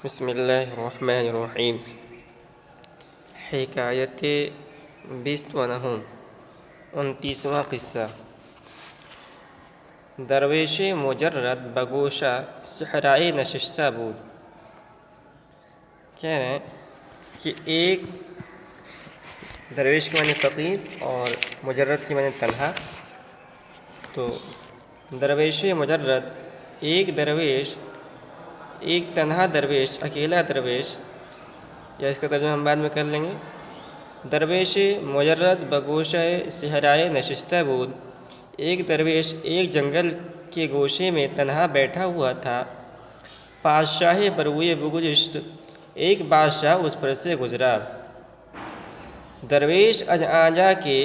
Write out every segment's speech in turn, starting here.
بسم اللہ الرحمن الرحیم۔ حکایت 29واں قصہ۔ درویش مجرد بگوشہ صحرائے نشستہ بود۔ کہہ رہے ہیں کہ ایک درویش کے معنی فقیر اور مجرد کے معنی تنہا۔ تو درویش مجرد ایک تنہا درویش، اکیلا درویش، یا اس کا ترجمہ ہم بعد میں کر لیں گے۔ درویش مجرد بگوشہ صحرائے نشستہ بود۔ ایک درویش ایک جنگل کے گوشے میں تنہا بیٹھا ہوا تھا۔ بادشاہ بروئے بگذشت، ایک بادشاہ اس پر سے گزرا۔ درویش از آنجا کے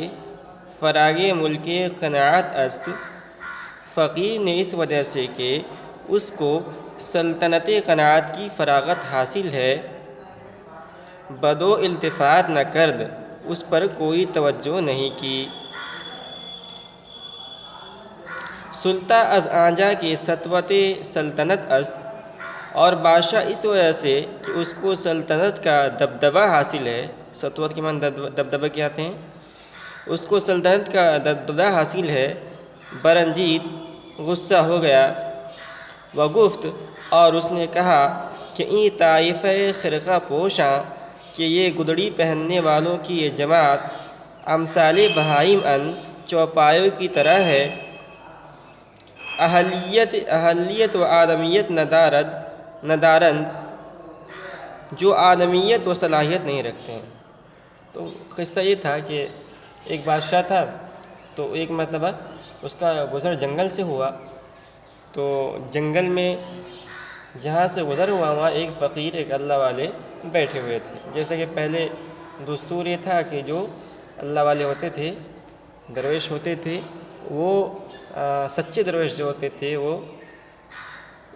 فراغ ملک قناعت است۔ فقیر نے اس وجہ سے کہ اس کو سلطنت قناعت کی فراغت حاصل ہے، بدو التفات نہ کرد، اس پر کوئی توجہ نہیں کی۔ سلطان از آنجا کی سطوت سلطنت است، اور بادشاہ اس وجہ سے کہ اس کو سلطنت کا دبدبہ حاصل ہے۔ سطوت کے معنی دبدبہ کیا آتے ہیں؟ اس کو سلطنت کا دبدبہ حاصل ہے۔ برنجید، غصہ ہو گیا۔ وگفت، اور اس نے کہا کہ این طائفہ خرقہ پوشاں، کہ یہ گدڑی پہننے والوں کی یہ جماعت، امثال بہائم ان، چوپایوں کی طرح ہے۔ اہلیت و آدمیت ندارند، جو آدمیت و صلاحیت نہیں رکھتے ہیں۔ تو قصہ یہ تھا کہ ایک بادشاہ تھا، تو ایک مرتبہ اس کا گزر جنگل سے ہوا، تو جنگل میں جہاں سے گزر ہوا وہاں ایک فقیر، ایک اللہ والے بیٹھے ہوئے تھے۔ جیسے کہ پہلے دستور یہ تھا کہ جو اللہ والے ہوتے تھے، درویش ہوتے تھے، وہ سچے درویش جو ہوتے تھے، وہ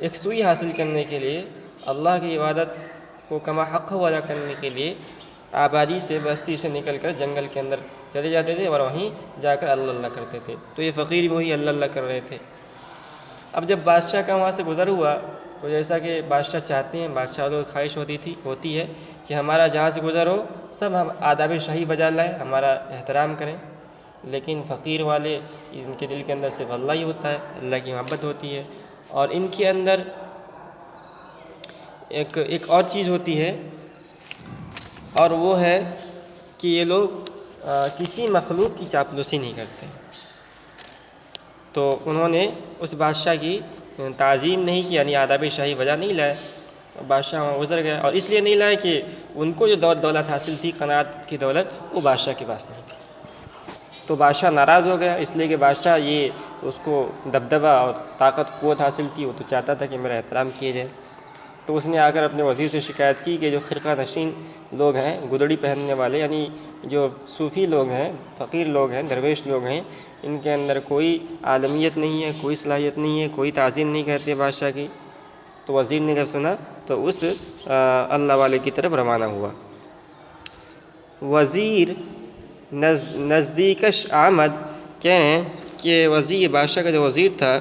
یکسوئی حاصل کرنے کے لیے، اللہ کی عبادت کو کما حق ادا کرنے کے لیے آبادی سے، بستی سے نکل کر جنگل کے اندر چلے جاتے تھے اور وہیں جا کر اللہ اللہ کرتے تھے۔ تو یہ فقیر بھی وہی اللہ اللہ کر رہے تھے۔ اب جب بادشاہ کا وہاں سے گزر ہوا، تو جیسا کہ بادشاہ چاہتے ہیں، بادشاہ کو خواہش ہوتی ہے کہ ہمارا جہاں سے گزر ہو سب ہم آداب شاہی بجا لائیں، ہمارا احترام کریں۔ لیکن فقیر والے، ان کے دل کے اندر صرف اللہ ہی ہوتا ہے، اللہ کی محبت ہوتی ہے، اور ان کے اندر ایک اور چیز ہوتی ہے، اور وہ ہے کہ یہ لوگ کسی مخلوق کی چاپلوسی نہیں کرتے۔ تو انہوں نے اس بادشاہ کی تعظیم نہیں کی، یعنی آداب شاہی بجا نہیں لائے۔ بادشاہ وہاں گزر گیا، اور اس لیے نہیں لائے کہ ان کو جو دولت حاصل تھی، قناعت کی دولت، وہ بادشاہ کے پاس نہیں تھی۔ تو بادشاہ ناراض ہو گیا، اس لیے کہ بادشاہ یہ اس کو دبدبہ اور طاقت قوت حاصل تھی، وہ تو چاہتا تھا کہ میرا احترام کیا جائے۔ تو اس نے آ کر اپنے وزیر سے شکایت کی کہ جو خرقہ نشین لوگ ہیں، گدڑی پہننے والے، یعنی جو صوفی لوگ ہیں، فقیر لوگ ہیں، درویش لوگ ہیں، ان کے اندر کوئی عالمیت نہیں ہے، کوئی صلاحیت نہیں ہے، کوئی تعظیم نہیں کرتے بادشاہ کی۔ تو وزیر نے جب سنا تو اس اللہ والے کی طرف روانہ ہوا۔ وزیر نزدیکش آمد، کہیں کہ وزیر، بادشاہ کا جو وزیر تھا،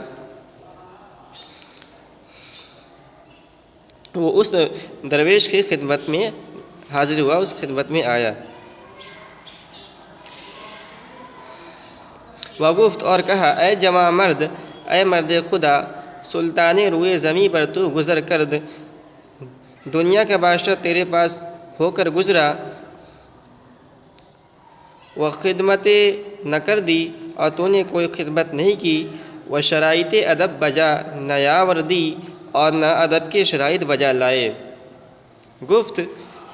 وہ اس درویش کی خدمت میں حاضر ہوا، اس خدمت میں آیا۔ وگفت، اور کہا، اے جوان مرد، اے مرد خدا، سلطان روئے زمیں پر تو گزر کرد، دنیا کا بادشاہ تیرے پاس ہو کر گزرا، وہ خدمت نہ کر دی، اور تو نے کوئی خدمت نہیں کی، وہ شرائط ادب بجا نہ یاوردی، اور نہ ادب کے شرائط بجا لائے۔ گفت،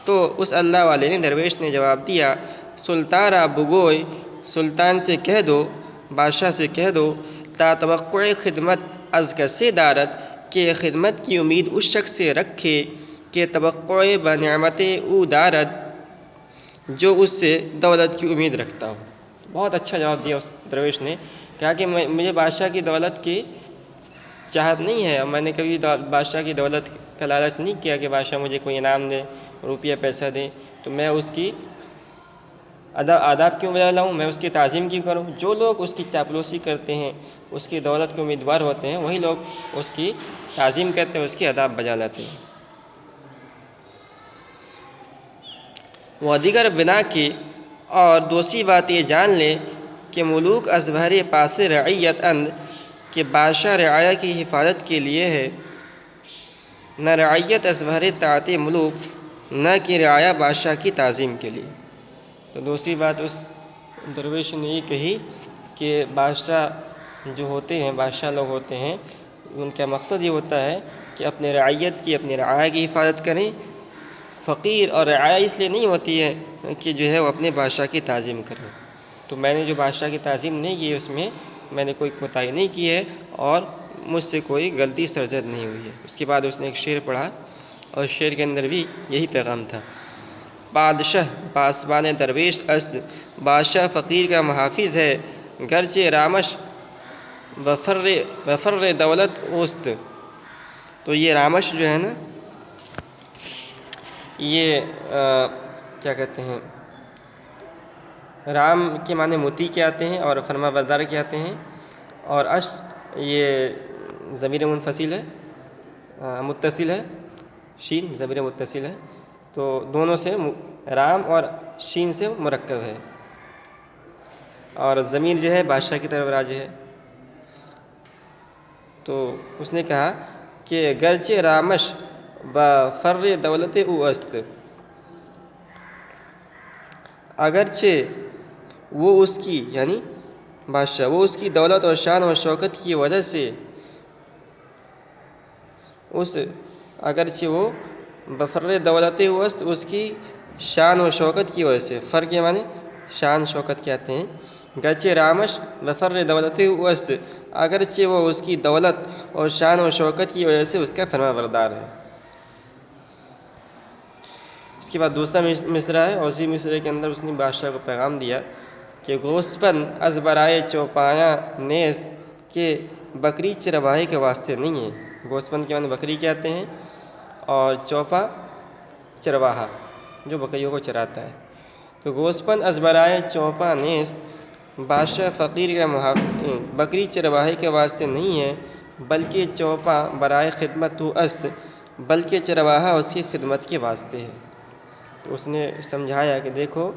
تو اس اللہ والے نے، درویش نے جواب دیا، سلطان را بگوئے، سلطان سے کہہ دو، بادشاہ سے کہہ دو، تا توقع خدمت از کسے دارد، کہ خدمت کی امید اس شخص سے رکھے کہ توقع بنعمت او دارد، جو اس سے دولت کی امید رکھتا ہو۔ بہت اچھا جواب دیا اس درویش نے، کہا کہ مجھے بادشاہ کی دولت کی چاہت نہیں ہے، اور میں نے کبھی بادشاہ کی دولت کا لالچ نہیں کیا کہ بادشاہ مجھے کوئی انعام دے، روپیہ پیسہ دے، تو میں اس کی آداب کیوں بجا لاؤں، میں اس کی تعظیم کیوں کروں۔ جو لوگ اس کی چاپلوسی کرتے ہیں، اس کی دولت کے امیدوار ہوتے ہیں، وہی لوگ اس کی تعظیم کرتے ہیں، اس کی آداب بجا لاتے ہیں۔ و دیگر بنا کے، اور دوسری بات یہ جان لے کہ ملوک از بہر پاس رعیت اند، کہ بادشاہ رعایا کی حفاظت کے لیے ہے، نہ رعیت از بہر طاعت ملوک، نہ کہ رعایا بادشاہ کی تعظیم کے لیے۔ تو دوسری بات اس درویش نے یہ کہی کہ بادشاہ جو ہوتے ہیں، بادشاہ لوگ ہوتے ہیں، ان کا مقصد یہ ہوتا ہے کہ اپنے رعیت کی، اپنی رعایا کی حفاظت کریں۔ فقیر اور رعایا اس لیے نہیں ہوتی ہے کہ جو ہے وہ اپنے بادشاہ کی تعظیم کریں۔ تو میں نے جو بادشاہ کی تعظیم نہیں کی ہے، اس میں میں نے کوئی کوتاہی نہیں کی ہے اور مجھ سے کوئی غلطی سرزد نہیں ہوئی ہے۔ اس کے بعد اس نے ایک شعر پڑھا اور شعر کے اندر بھی یہی پیغام تھا: بادشاہ پاسبان درویش است، بادشاہ فقیر کا محافظ ہے، گرچہ رامش بفر دولت اوست۔ تو یہ رامش جو ہے نا، یہ کیا کہتے ہیں، رام کے معنی موتی کے آتے ہیں اور فرما بردار کے آتے ہیں، اور اش یہ ضمیر منفصل ہے، متصل ہے، شین ضمیر متصل ہے، تو دونوں سے رام اور شین سے مرکب ہے، اور ضمیر جو ہے بادشاہ کی طرف راجع ہے۔ تو اس نے کہا کہ گرچہ رامش بفر دولت او است، اگرچہ وہ اس کی، یعنی بادشاہ، وہ اس کی دولت اور شان و شوکت کی وجہ سے، اگرچہ وہ بفر دولت او است، اس کی شان و شوکت کی وجہ سے، فر کے معنی شان شوکت کہتے ہیں، گرچہ رامش بفر دولت او است، اگرچہ وہ اس کی دولت اور شان و شوکت کی وجہ سے اس کا فرما بردار ہے۔ اس کے بعد دوسرا مصرع ہے، اور اسی مصرع کے اندر اس نے بادشاہ کو پیغام دیا کہ گوسپن از برائے چوپایاں نیست، کہ بکری چرواہے کے واسطے نہیں ہے۔ گوسپن کے معنی بکری کہتے ہیں، اور چوپا چرواہا جو بکریوں کو چراتا ہے۔ تو گوسپن از برائے چوپا نیست، بادشاہ فقیر کا بکری چرواہے کے واسطے نہیں ہے، بلکہ چوپا برائے خدمت تو است، بلکہ چرواہا اس کی خدمت کے واسطے ہے۔ تو اس نے سمجھایا کہ دیکھو،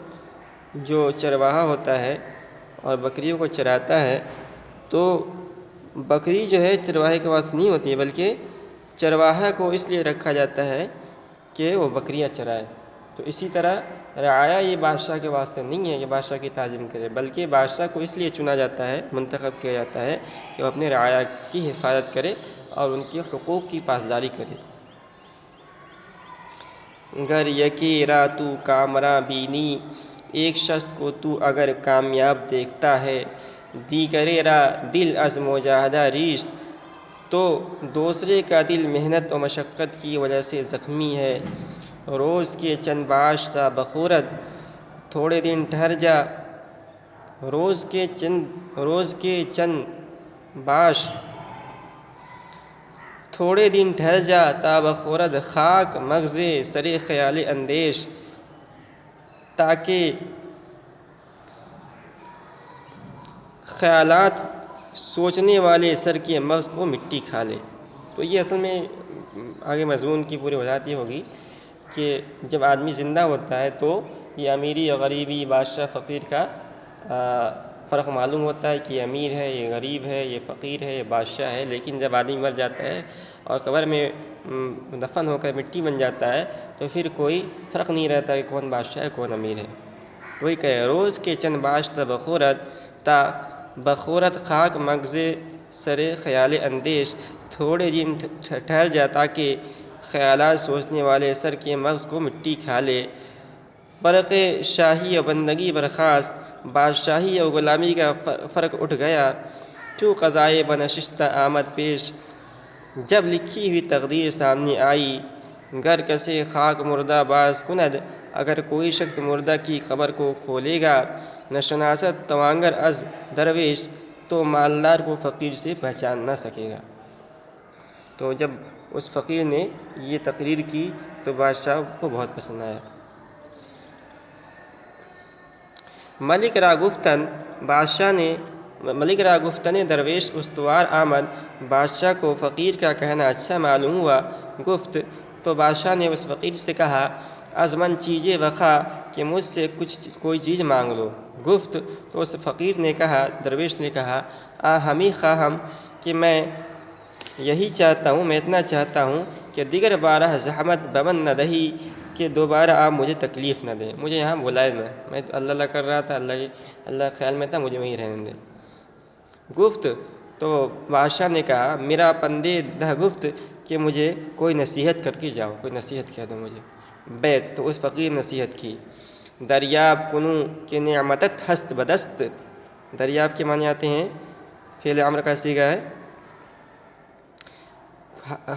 جو چرواہا ہوتا ہے اور بکریوں کو چراتا ہے، تو بکری جو ہے چرواہے کے واسطے نہیں ہوتی ہے، بلکہ چرواہا کو اس لیے رکھا جاتا ہے کہ وہ بکریاں چرائے۔ تو اسی طرح رعایا یہ بادشاہ کے واسطے نہیں ہے کہ بادشاہ کی تعظیم کرے، بلکہ بادشاہ کو اس لیے چنا جاتا ہے، منتخب کیا جاتا ہے کہ وہ اپنے رعایا کی حفاظت کرے اور ان کے حقوق کی پاسداری کرے۔ گر یکی را تو کامراں بینی، ایک شخص کو تو اگر کامیاب دیکھتا ہے، دیگرے را دل از مجاہدہ ریش، تو دوسرے کا دل محنت و مشقت کی وجہ سے زخمی ہے۔ روز کے چند باش تا بخورد، تھوڑے دن ٹھہر جا، روز کے چند باش تھوڑے دن ٹھہر جا، تا بخورد خاک مغز سر خیال اندیش، تاکہ خیالات سوچنے والے سر کے مغز کو مٹی کھا لے۔ تو یہ اصل میں آگے مضمون کی پوری وضاحت یہ ہوگی کہ جب آدمی زندہ ہوتا ہے تو یہ امیری یا غریبی، بادشاہ فقیر کا فرق معلوم ہوتا ہے کہ یہ امیر ہے، یہ غریب ہے، یہ فقیر ہے، یہ بادشاہ ہے۔ لیکن جب آدمی مر جاتا ہے اور قبر میں دفن ہو کر مٹی بن جاتا ہے، تو پھر کوئی فرق نہیں رہتا کہ کون بادشاہ ہے، کون امیر ہے۔ وہی کہے روز کے چند باش تا بخورت خاک مغز سر خیال اندیش، تھوڑے دن ٹھہر جا تاکہ خیالات سوچنے والے سر کے مغز کو مٹی کھا لے۔ فرق شاہی و بندگی برخاست، بادشاہی اور غلامی کا فرق اٹھ گیا، تو قضائے بنشستہ آمد پیش، جب لکھی ہوئی تقدیر سامنے آئی۔ گر کسے خاک مردہ باز کند، اگر کوئی شخص مردہ کی قبر کو کھولے گا، نشناست توانگر از درویش، تو مالدار کو فقیر سے پہچان نہ سکے گا۔ تو جب اس فقیر نے یہ تقریر کی تو بادشاہ کو بہت پسند آیا۔ ملک را گفتن درویش استوار آمد، بادشاہ کو فقیر کا کہنا اچھا معلوم ہوا۔ گفت تو بادشاہ نے اس فقیر سے کہا، از من چیزے وخا، کہ مجھ سے کوئی چیز مانگ لو۔ گفت تو اس فقیر نے کہا، درویش نے کہا، ہمی خواہم کہ میں یہی چاہتا ہوں، میں اتنا چاہتا ہوں کہ دیگر بارہ زحمت بمن نہ دہی، کہ دوبارہ آپ مجھے تکلیف نہ دیں، مجھے یہاں بلائے نہ، میں تو اللہ کر رہا تھا، اللہ خیال میں تھا، مجھے وہیں رہنے دیں۔ گفت تو بادشاہ نے کہا، میرا پندے دہ گفت کہ مجھے کوئی نصیحت کر کے جاؤ، کوئی نصیحت کہہ دو مجھے۔ بیت تو اس فقیر نصیحت کی، دریاب کنوں کہ نعمتت ہست بدست، دریاب کے معنی آتے ہیں، فعل امر کا صیغہ ہے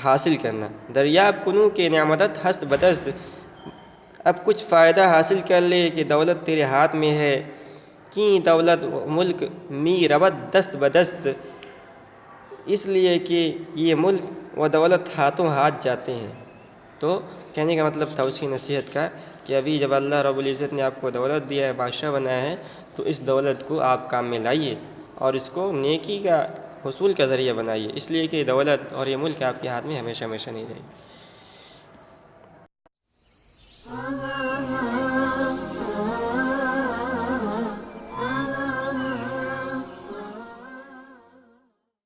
حاصل کرنا، دریاب کنوں کہ نعمتت ہست بدست، اب کچھ فائدہ حاصل کر لے کہ دولت تیرے ہاتھ میں ہے، کی دولت ملک می ربت دست بدست، اس لیے کہ یہ ملک و دولت ہاتھوں ہاتھ جاتے ہیں۔ تو کہنے کا مطلب تھا اس کی نصیحت کا کہ ابھی جب اللہ رب العزت نے آپ کو دولت دیا ہے، بادشاہ بنایا ہے، تو اس دولت کو آپ کام میں لائیے اور اس کو نیکی کا حصول کا ذریعہ بنائیے، اس لیے کہ دولت اور یہ ملک آپ کے ہاتھ میں ہمیشہ ہمیشہ نہیں رہے گی۔